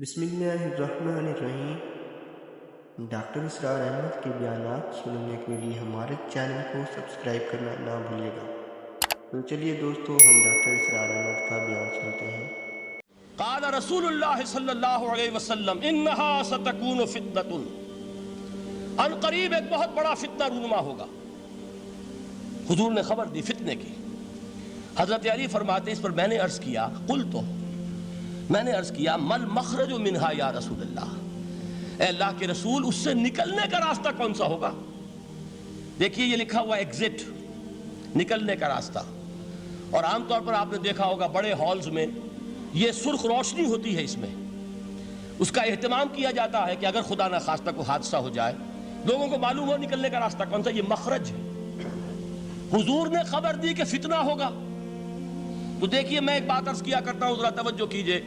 بسم اللہ الرحمن الرحیم۔ ڈاکٹر اسرار احمد کے بیانات سننے کے لیے ہمارے چینل کو سبسکرائب کرنا نہ بھولیے گا۔ تو چلیے دوستو، ہم ڈاکٹر اسرار احمد کا بیان سنتے ہیں۔ قال رسول اللہ صلی اللہ علیہ وسلم انہا ستکون فتنۃ، ان قریب ایک بہت بڑا فتنہ رونما ہوگا۔ حضور نے خبر دی فتنے کی۔ حضرت علی فرماتے اس پر میں نے عرض کیا، میں نے عرض کیا مل مخرج منہا یا رسول اللہ، اے اللہ کے رسول اس سے نکلنے کا راستہ کون سا ہوگا؟ دیکھیے یہ لکھا ہوا ایگزٹ، نکلنے کا راستہ۔ اور عام طور پر آپ نے دیکھا ہوگا بڑے ہالز میں یہ سرخ روشنی ہوتی ہے، اس میں اس کا اہتمام کیا جاتا ہے کہ اگر خدا نہ خواستہ کوئی حادثہ ہو جائے لوگوں کو معلوم ہو نکلنے کا راستہ کون سا، یہ مخرج ہے۔ حضور نے خبر دی کہ فتنہ ہوگا۔ تو دیکھیے میں ایک بات عرض کیا کرتا ہوں، ذرا توجہ کیجئے۔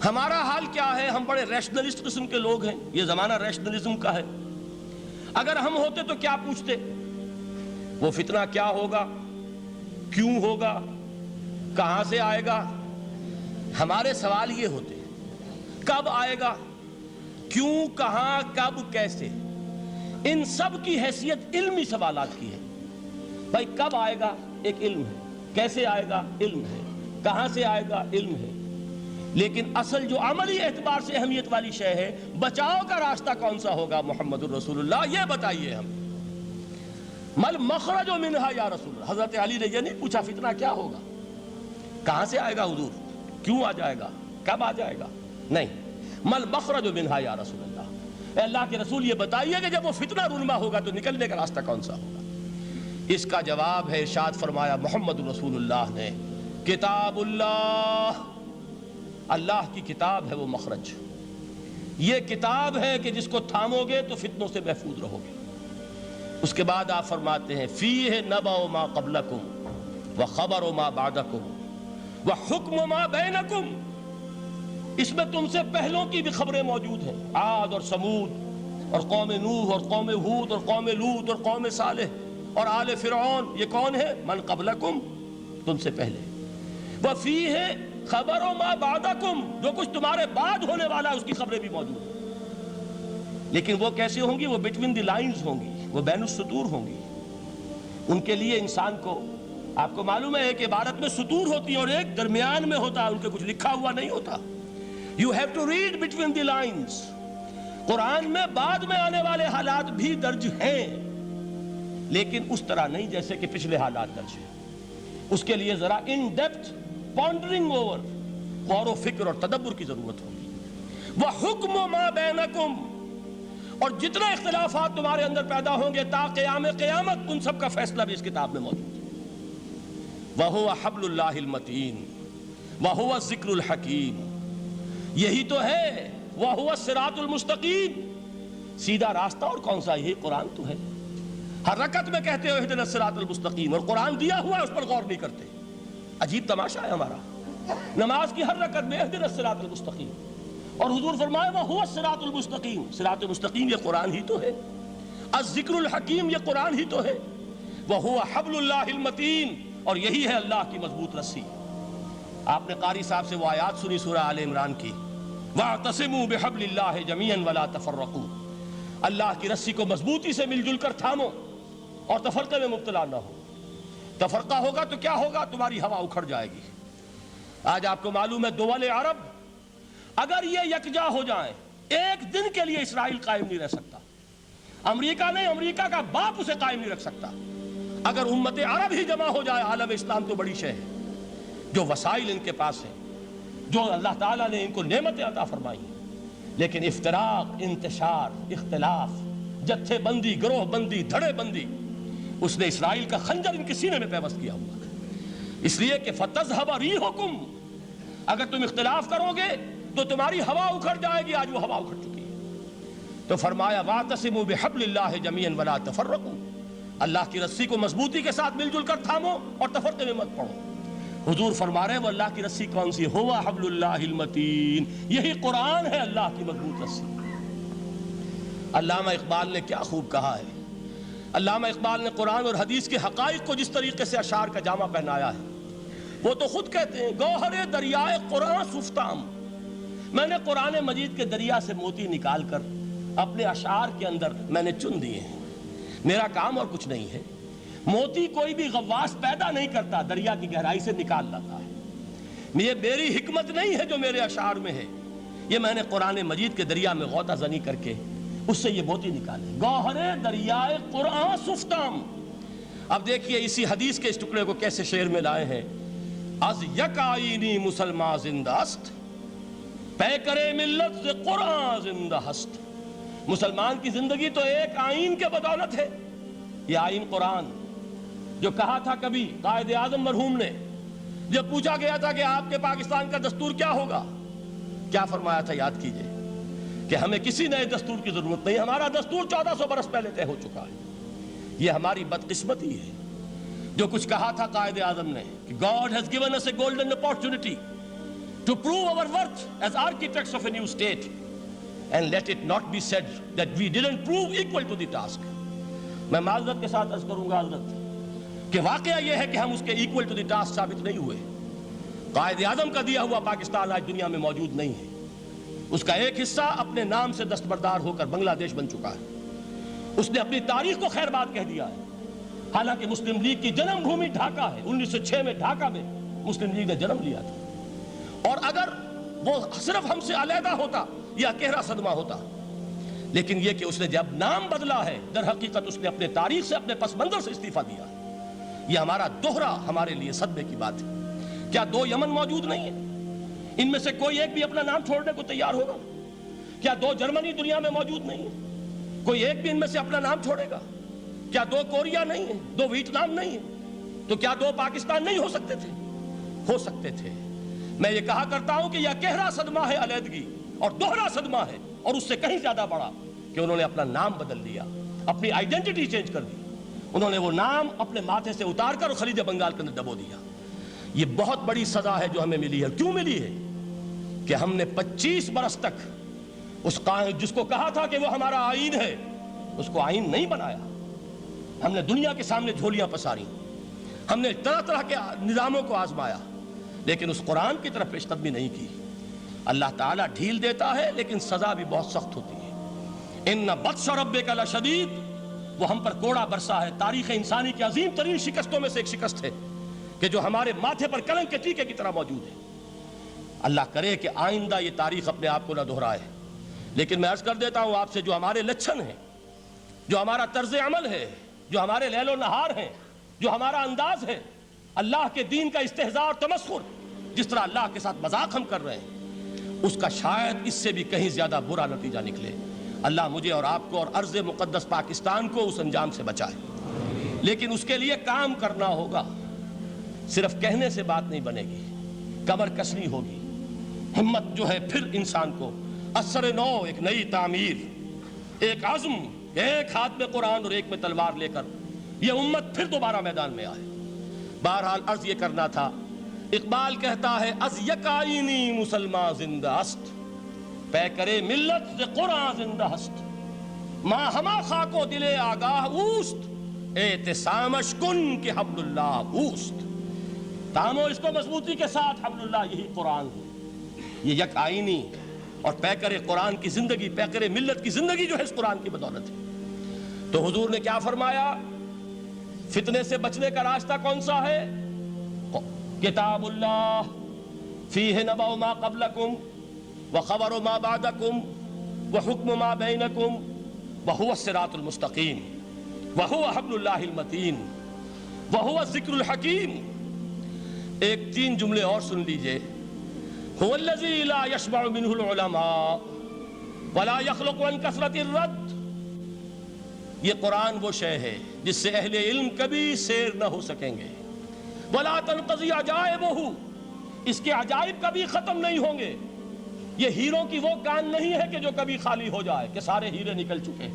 ہمارا حال کیا ہے؟ ہم بڑے ریشنلسٹ قسم کے لوگ ہیں، یہ زمانہ ریشنلزم کا ہے۔ اگر ہم ہوتے تو کیا پوچھتے؟ وہ فتنہ کیا ہوگا، کیوں ہوگا، کہاں سے آئے گا؟ ہمارے سوال یہ ہوتے ہیں، کب آئے گا، کیوں، کہاں، کب، کیسے۔ ان سب کی حیثیت علمی سوالات کی ہے۔ بھائی کب آئے گا ایک علم ہے، کیسے آئے گا علم ہے، کہاں سے آئے گا علم ہے، لیکن اصل جو عملی اعتبار سے اہمیت والی شے ہے، بچاؤ کا راستہ کون سا ہوگا محمد الرسول اللہ، یہ بتائیے ہم۔ مل مخرج منہا یا رسول اللہ، حضرت علی نے یہ نہیں پوچھا فتنہ کیا ہوگا، کہاں سے آئے گا حضور، کیوں آ جائے گا، کب آ جائے گا، نہیں، مل مخرج منہا یا رسول اللہ، اے اللہ کے رسول یہ بتائیے کہ جب وہ فتنہ رونما ہوگا تو نکلنے کا راستہ کون سا ہوگا۔ اس کا جواب ہے، ارشاد فرمایا محمد رسول اللہ نے، کتاب اللہ، اللہ کی کتاب ہے وہ مخرج۔ یہ کتاب ہے کہ جس کو تھامو گے تو فتنوں سے محفوظ رہو گے۔ اس کے بعد آپ فرماتے ہیں فیہ نبأ ما قبلکم وخبر ما بعدکم وحکم ما بینکم، اس میں تم سے پہلوں کی بھی خبریں موجود ہیں، عاد اور سمود اور قوم نوح اور قوم ہود اور قوم لوط اور قوم صالح اور آل فرعون، یہ کون ہے؟ من قبلکم، تم سے پہلے۔ وفیہ خبر ما بعدکم، جو کچھ تمہارے بعد ہونے والا ہے اس کی خبریں بھی موجود ہیں، لیکن وہ کیسے ہوں گی؟ وہ بٹوین دی لائنز ہوں گی، وہ بین السطور ہوں گی۔ ان کے لیے انسان کو، آپ کو معلوم ہے کہ عبارت میں سطور ہوتی ہیں اور ایک درمیان میں ہوتا ہے، ان کے کچھ لکھا ہوا نہیں ہوتا۔ You have to read between the lines۔ قرآن میں بعد میں آنے والے حالات بھی درج ہیں، لیکن اس طرح نہیں جیسے کہ پچھلے حالات درج ہیں۔ اس کے لیے ذرا ان ڈیپتھ پونڈرنگ اوور، غور و فکر اور تدبر کی ضرورت ہوگی۔ وَحُکْمُ مَا بَيْنَكُمْ، اور جتنے اختلافات تمہارے اندر پیدا ہوں گے تا قیام قیامت، ان سب کا فیصلہ بھی اس کتاب میں موجود ہے۔ وَهُوَ حَبْلُ اللَّهِ الْمَتِينُ وَهُوَ الذِّكْرُ الْحَكِيمُ، یہی تو ہے وَهُوَ الصِّرَاطُ الْمُسْتَقِيمُ، سیدھا راستہ اور کون سا؟ یہی قرآن تو ہے۔ ہر رکعت میں کہتے ہو اہدنا الصراط المستقیم، اور قرآن دیا ہوا ہے اس پر غور نہیں کرتے۔ عجیب تماشا ہے ہمارا، نماز کی ہر رکعت میں اہدنا الصراط المستقیم، اور حضور فرمائے وَهُوَ الصراط المستقیم، صراط المستقیم یہ قرآن ہی تو ہے۔ الذکر الحکیم یہ قرآن ہی تو ہے۔ وَهُوَ حبل اللہ المتین، اور یہی ہے اللہ کی مضبوط رسی۔ آپ نے قاری صاحب سے وہ آیات سنی سورہ آل عمران کی، وَاعْتَصِمُوا بِحَبْلِ اللَّهِ جَمِيعًا وَلَا تَفَرَّقُوا، اللہ کی رسی کو مضبوطی سے مل جل کر تھامو اور تفرقے میں مبتلا نہ ہو۔ تفرقہ ہوگا تو کیا ہوگا؟ تمہاری ہوا اکھڑ جائے گی۔ آج آپ کو معلوم ہے دول عرب اگر یہ یکجا ہو جائیں، ایک دن کے لیے اسرائیل قائم نہیں رہ سکتا۔ امریکہ نہیں، امریکہ کا باپ اسے قائم نہیں رکھ سکتا۔ اگر امت عرب ہی جمع ہو جائے، عالم اسلام تو بڑی شے ہے، جو وسائل ان کے پاس ہیں، جو اللہ تعالیٰ نے ان کو نعمتیں عطا فرمائی ہیں، لیکن افتراق، انتشار، اختلاف، جتھے بندی، گروہ بندی، دھڑے بندی، اس نے اسرائیل کا خنجر ان کے سینے میں پیوست کیا ہوا۔ اس لیے کہ فَتَذْهَبَ رِيحُكُمْ، اگر تم اختلاف کرو گے تو تمہاری ہوا اکھڑ جائے گی، آج وہ ہوا اکھڑ چکی ہے۔ تو فرمایا وَاعْتَصِمُوا بِحَبْلِ اللَّهِ جَمِيعًا وَلَا تَفَرَّقُوا، اللہ کی رسی کو مضبوطی کے ساتھ مل جل کر تھامو اور تفرقے میں مت پڑو۔ حضور فرما رہے ہیں وہ اللہ کی رسی کون سی؟ هُوَ حَبْلُ اللَّهِ الْمَتِينُ، یہی قرآن ہے اللہ کی مضبوط رسی۔ علامہ اقبال نے کیا خوب کہا ہے، علامہ اقبال نے قرآن اور حدیث کے حقائق کو جس طریقے سے اشعار کا جامع پہنایا ہے، وہ تو خود کہتے ہیں گوہر دریائے قرآن سفتام، میں نے قرآن مجید کے دریا سے موتی نکال کر اپنے اشعار کے اندر میں نے چن دیے ہیں. میرا کام اور کچھ نہیں ہے. موتی کوئی بھی غواص پیدا نہیں کرتا، دریا کی گہرائی سے نکال لاتا ہے. یہ میری حکمت نہیں ہے جو میرے اشعار میں ہے، یہ میں نے قرآن مجید کے دریا میں غوطہ زنی کر کے اس سے یہ موتی نکالے. گوہر دریائے قرآن سفتام. اب دیکھیے اسی حدیث کے اس ٹکڑے کو کیسے شعر میں لائے ہیں. از یک آئینی مسلمان زندہ است، پیکرے ملت سے قرآن زندہ ہست. مسلمان کی زندگی تو ایک آئین کے بدولت ہے، یہ آئین قرآن. جو کہا تھا کبھی قائد اعظم مرحوم نے، جب پوچھا گیا تھا کہ آپ کے پاکستان کا دستور کیا ہوگا، کیا فرمایا تھا یاد کیجئے کہ ہمیں کسی نئے دستور کی ضرورت نہیں، ہمارا دستور 1400 برس پہلے طے ہو چکا ہے. یہ ہماری بدقسمتی ہے. جو کچھ کہا تھا قائد اعظم نے کہ God has given us a golden opportunity to prove our worth as architects of a new state, and let it not be said that we didn't prove equal to the task. میں معذرت کے ساتھ عرض کروں گا حضرت کہ واقعہ یہ ہے کہ ہم اس کے equal to the task ثابت نہیں ہوئے. قائد اعظم کا دیا ہوا پاکستان آج دنیا میں موجود نہیں ہے. اس کا ایک حصہ اپنے نام سے دستبردار ہو کر بنگلہ دیش بن چکا ہے. اس نے اپنی تاریخ کو خیر بات کہہ دیا ہے. حالانکہ مسلم لیگ کی جنم بھومی ڈھاکہ ہے. 1906 میں ڈھاکہ میں مسلم لیگ نے جنم لیا تھا. اور اگر وہ صرف ہم سے علیحدہ ہوتا یہ اکیرا صدمہ ہوتا. لیکن یہ کہ اس نے جب نام بدلا ہے، در حقیقت اس نے اپنے تاریخ سے، اپنے پس منظر سے استعفیٰ دیا. یہ ہمارا دوہرا ہمارے لیے صدمے کی بات ہے. کیا 2 یمن موجود نہیں ہیں؟ ان میں سے کوئی ایک بھی اپنا نام چھوڑنے کو تیار ہوگا؟ کیا 2 جرمنی دنیا میں موجود نہیں ہیں؟ کوئی ایک بھی ان میں سے اپنا نام چھوڑے گا؟ کیا 2 کوریا نہیں ہیں؟ 2 ویتنام نہیں ہیں؟ تو کیا 2 پاکستان نہیں ہو سکتے تھے؟ ہو سکتے تھے. میں یہ کہا کرتا ہوں کہ یہ گہرا صدمہ ہے علیحدگی، اور دوہرا صدمہ ہے، اور اس سے کہیں زیادہ بڑا کہ انہوں نے اپنا نام بدل دیا، اپنی آئیڈینٹی چینج کر دی. انہوں نے وہ نام اپنے ماتھے سے اتار کر خلیج بنگال کے اندر دبو دیا. یہ بہت بڑی سزا ہے جو ہمیں ملی ہے. کیوں ملی ہے؟ کہ ہم نے 25 برس تک اس جس کو کہا تھا کہ وہ ہمارا آئین ہے، اس کو آئین نہیں بنایا. ہم نے دنیا کے سامنے جھولیاں پساری، ہم نے طرح طرح کے نظاموں کو آزمایا، لیکن اس قرآن کی طرف پیش قدمی نہیں کی. اللہ تعالیٰ ڈھیل دیتا ہے لیکن سزا بھی بہت سخت ہوتی ہے. ان بطش ربک لشدید، وہ ہم پر کوڑا برسا ہے. تاریخ انسانی کی عظیم ترین شکستوں میں سے ایک شکست ہے کہ جو ہمارے ماتھے پر کلنک کے ٹیکے کی طرح موجود ہے. اللہ کرے کہ آئندہ یہ تاریخ اپنے آپ کو نہ دہرائے. لیکن میں عرض کر دیتا ہوں آپ سے، جو ہمارے لچھن ہیں، جو ہمارا طرز عمل ہے، جو ہمارے لیل و نہار ہیں، جو ہمارا انداز ہے، اللہ کے دین کا استہزاء اور تمسخر، جس طرح اللہ کے ساتھ مذاق ہم کر رہے ہیں، اس کا شاید اس سے بھی کہیں زیادہ برا نتیجہ نکلے. اللہ مجھے اور آپ کو اور ارض مقدس پاکستان کو اس انجام سے بچائے. لیکن اس کے لیے کام کرنا ہوگا. صرف کہنے سے بات نہیں بنے گی، کمر کسنی ہوگی. ہمت جو ہے پھر انسان کو اثر نو، ایک نئی تعمیر، ایک عزم، ایک ہاتھ میں قرآن اور ایک میں تلوار لے کر یہ امت پھر دوبارہ میدان میں آئے. بہرحال عرض یہ کرنا تھا. اقبال کہتا ہے از یک آئینی مسلمان زندہ است، پیکرے ملت سے قرآن زندہ ہست. ماں ہما خاک و دل آگاہ اوست، اعتصامش کن کہ حبل اللہ اوست. تامو اس کو مضبوطی کے ساتھ، حبل اللہ یہی قرآن ہے. یہ یک آئینی اور پیکر قرآن کی زندگی، پیکر ملت کی زندگی جو ہے اس قرآن کی بدولت ہے. تو حضور نے کیا فرمایا؟ فتنے سے بچنے کا راستہ کون سا ہے؟ کتاب اللہ فیہ نبأ ما قبلکم وخبر ما بعدکم وحکم ما بینکم وہو الصراط المستقیم وہو حبل اللہ المتین وہو الذکر الحکیم. ایک 3 جملے اور سن لیجئے. هو الذی لا یشبع منہ العلماء ولا یخلق عن کثرت الرد. یہ قرآن وہ شے ہے جس سے اہل علم کبھی سیر نہ ہو سکیں گے. ولا تنقضی عجائبہ، اس کے عجائب کبھی ختم نہیں ہوں گے. یہ ہیروں کی وہ کان نہیں ہے کہ جو کبھی خالی ہو جائے کہ سارے ہیرے نکل چکے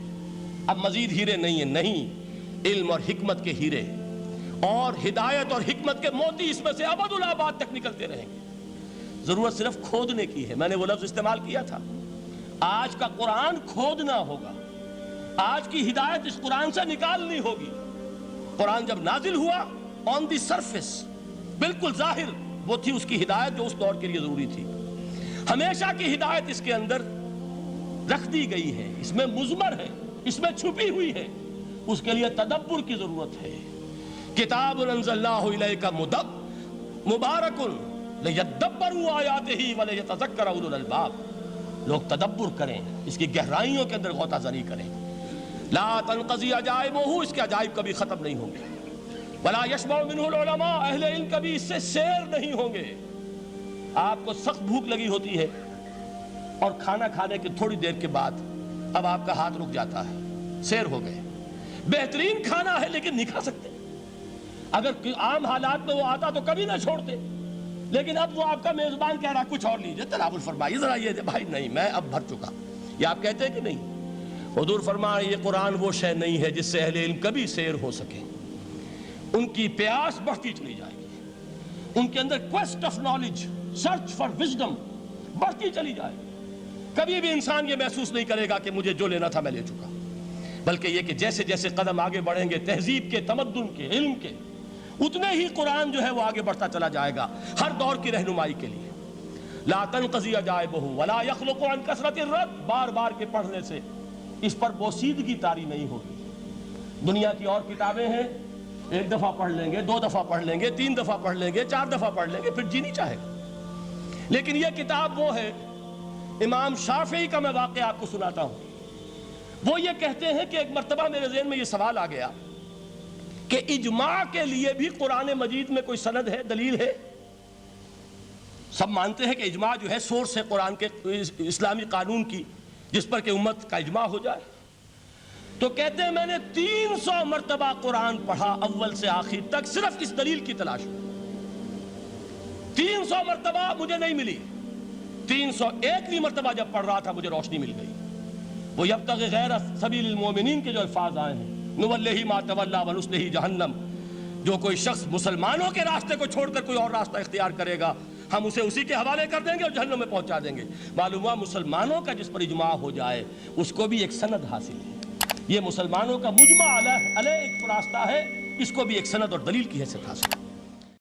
اب مزید ہیرے نہیں ہیں. نہیں، علم اور حکمت کے ہیرے اور ہدایت اور حکمت کے موتی اس میں سے ابد الآباد تک نکلتے رہیں گے. ضرورت صرف کھودنے کی ہے. میں نے وہ لفظ استعمال کیا تھا. آج کا قرآن کھودنا ہوگا. آج کی ہدایت اس قرآن سے نکالنی ہوگی. قرآن جب نازل ہوا آن دی سرفیس، بالکل ظاہر وہ تھی اس کی ہدایت جو اس دور کے لیے ضروری تھی. ہمیشہ کی ہدایت اس کے اندر رکھ دی گئی ہے، اس میں مضمر ہے، اس میں چھپی ہوئی ہے، اس کے لیے تدبر کی ضرورت ہے۔ کتاب انزلناہ الیک مبارک لیدبروا آیاتہ ولیتذکر اولو الالباب، لوگ تدبر کریں، اس کی گہرائیوں کے اندر غوطہ زنی کریں۔ لا تنقضی عجائبہ، اس کے عجائب کبھی ختم نہیں ہوں گے۔ ولا یشبع منہ العلماء، اہل علم کبھی اس سے سیر نہیں ہوں گے۔ آپ کو سخت بھوک لگی ہوتی ہے اور کھانا کھانے کے تھوڑی دیر کے بعد اب آپ کا ہاتھ رک جاتا ہے، سیر ہو گئے، بہترین کھانا ہے لیکن نہیں کھا سکتے۔ اگر عام حالات میں وہ آتا تو کبھی نہ چھوڑتے، لیکن اب وہ آپ کا میزبان کہہ رہا کچھ اور لیجئے، تناول فرمائیے ذرا یہ دے، بھائی نہیں میں اب بھر چکا، یہ آپ کہتے ہیں کہ نہیں؟ حضور فرمایا یہ قرآن وہ شے نہیں ہے جس سے اہل علم کبھی سیر ہو سکے، ان کی پیاس بڑھتی چلی جائے گی، ان کے اندر quest of knowledge, search for wisdom بڑھتی چلی جائے گی۔ کبھی بھی انسان یہ محسوس نہیں کرے گا کہ مجھے جو لینا تھا میں لے چکا، بلکہ یہ کہ جیسے جیسے قدم آگے بڑھیں گے تہذیب کے، تمدن کے، علم کے، اتنے ہی قرآن جو ہے وہ آگے بڑھتا چلا جائے گا ہر دور کی رہنمائی کے لیے۔ لا تنقضی عجائبہ ولا یخلق عن کثرت الرد، بار بار کے پڑھنے سے اس پر بوسیدگی طاری نہیں ہوگی۔ دنیا کی اور کتابیں ہیں، ایک دفعہ پڑھ لیں گے، دو دفعہ پڑھ لیں گے، تین دفعہ پڑھ لیں گے، چار دفعہ پڑھ لیں گے، پھر جی نہیں چاہے گا۔ لیکن یہ کتاب وہ ہے، امام شافعی کا میں واقعہ آپ کو سناتا ہوں۔ وہ یہ کہتے ہیں کہ ایک مرتبہ میرے ذہن میں یہ سوال آ گیا کہ اجماع کے لیے بھی قرآن مجید میں کوئی سند ہے، دلیل ہے؟ سب مانتے ہیں کہ اجماع جو ہے سورس ہے قرآن کے اسلامی قانون کی، جس پر کہ امت کا اجماع ہو جائے۔ تو کہتے ہیں میں نے 300 مرتبہ قرآن پڑھا اول سے آخر تک، صرف اس دلیل کی تلاش میں۔ 300 مرتبہ مجھے نہیں ملی، 301ویں مرتبہ جب پڑھ رہا تھا مجھے روشنی مل گئی۔ وہ یبتغی غیر سبیل المومنین کے جو الفاظ آئے ہیں، نولہ ما تولی ونصلہ جہنم، جو کوئی شخص مسلمانوں کے راستے کو چھوڑ کر کوئی اور راستہ اختیار کرے گا ہم اسے اسی کے حوالے کر دیں گے اور جہنم میں پہنچا دیں گے۔ معلوم ہوا مسلمانوں کا جس پر اجماع ہو جائے اس کو بھی ایک سند حاصل ہے، یہ مسلمانوں کا مجمع علیہ ایک راستہ ہے، اس کو بھی ایک سند اور دلیل کی حیثیت حاصل ہے۔